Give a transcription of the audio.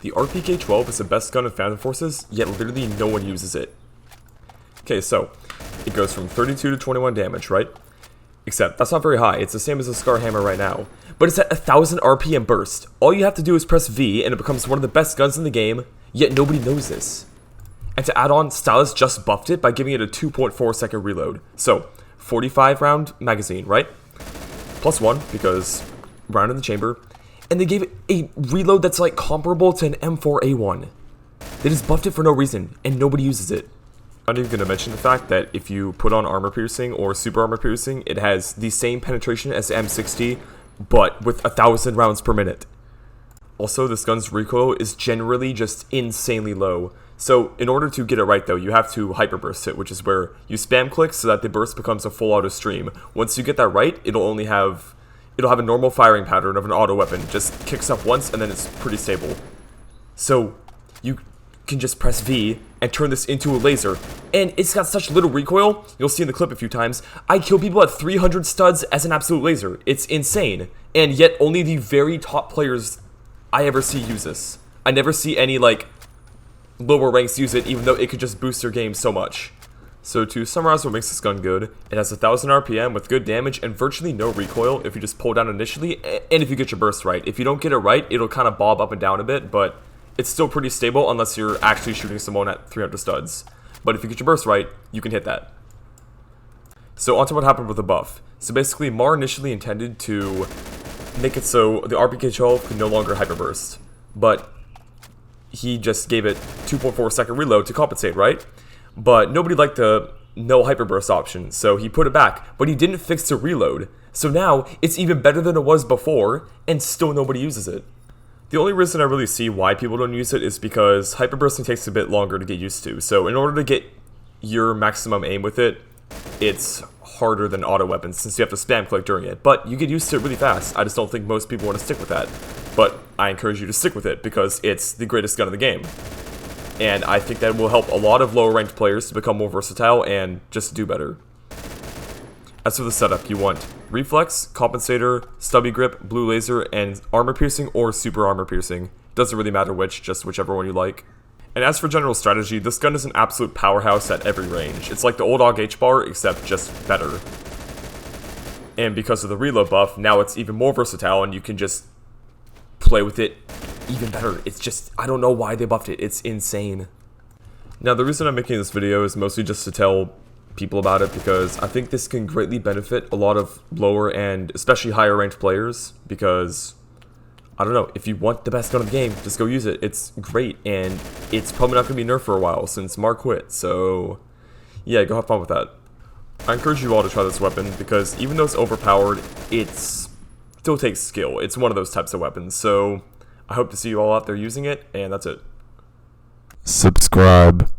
The RPK-12 is the best gun in Phantom Forces, yet literally no one uses it. Okay, so it goes from 32 to 21 damage, right? Except that's not very high. It's the same as the Scar Hammer right now. But it's at 1000 RPM burst. All you have to do is press V and it becomes one of the best guns in the game, yet nobody knows this. And to add on, Stylus just buffed it by giving it a 2.4 second reload. So, 45 round magazine, right? Plus 1, because round in the chamber. And they gave it a reload that's like comparable to an M4A1. They just buffed it for no reason, and nobody uses it. I'm not even going to mention the fact that if you put on armor piercing or super armor piercing, it has the same penetration as the M60, but with 1000 rounds per minute. Also, this gun's recoil is generally just insanely low. So in order to get it right though, you have to hyperburst it, which is where you spam click so that the burst becomes a full auto stream. Once you get that right, it'll have a normal firing pattern of an auto weapon. Just kicks up once and then it's pretty stable. So you can just press V and turn this into a laser. And it's got such little recoil, you'll see in the clip a few times, I kill people at 300 studs as an absolute laser. It's insane. And yet only the very top players I ever see use this. I never see any like lower ranks use it, even though it could just boost their game so much. So to summarize what makes this gun good, it has 1000 RPM with good damage and virtually no recoil if you just pull down initially, and if you get your burst right. If you don't get it right, it'll kind of bob up and down a bit, but it's still pretty stable unless you're actually shooting someone at 300 studs. But if you get your burst right, you can hit that. So onto what happened with the buff. So basically, Mar initially intended to make it so the RPK-12 could no longer hyperburst, but he just gave it 2.4 second reload to compensate, right? But nobody liked the no hyperburst option, so he put it back, but he didn't fix the reload. So now, it's even better than it was before, and still nobody uses it. The only reason I really see why people don't use it is because hyperbursting takes a bit longer to get used to. So in order to get your maximum aim with it, it's harder than auto weapons since you have to spam click during it. But you get used to it really fast. I just don't think most people want to stick with that. But I encourage you to stick with it because it's the greatest gun in the game. And I think that will help a lot of lower ranked players to become more versatile and just do better. As for the setup, you want reflex, compensator, stubby grip, blue laser, and armor piercing or super armor piercing. Doesn't really matter which, just whichever one you like. And as for general strategy, this gun is an absolute powerhouse at every range. It's like the old AUG H-bar, except just better. And because of the reload buff, now it's even more versatile and you can just play with it even better. It's just, I don't know why they buffed it. It's insane. Now, the reason I'm making this video is mostly just to tell people about it because I think this can greatly benefit a lot of lower and especially higher ranked players because, I don't know, if you want the best gun in the game, just go use it. It's great, and it's probably not going to be nerfed for a while since Mar quit, so yeah, go have fun with that. I encourage you all to try this weapon because even though it's overpowered, it still takes skill. It's one of those types of weapons, so I hope to see you all out there using it, and that's it. Subscribe.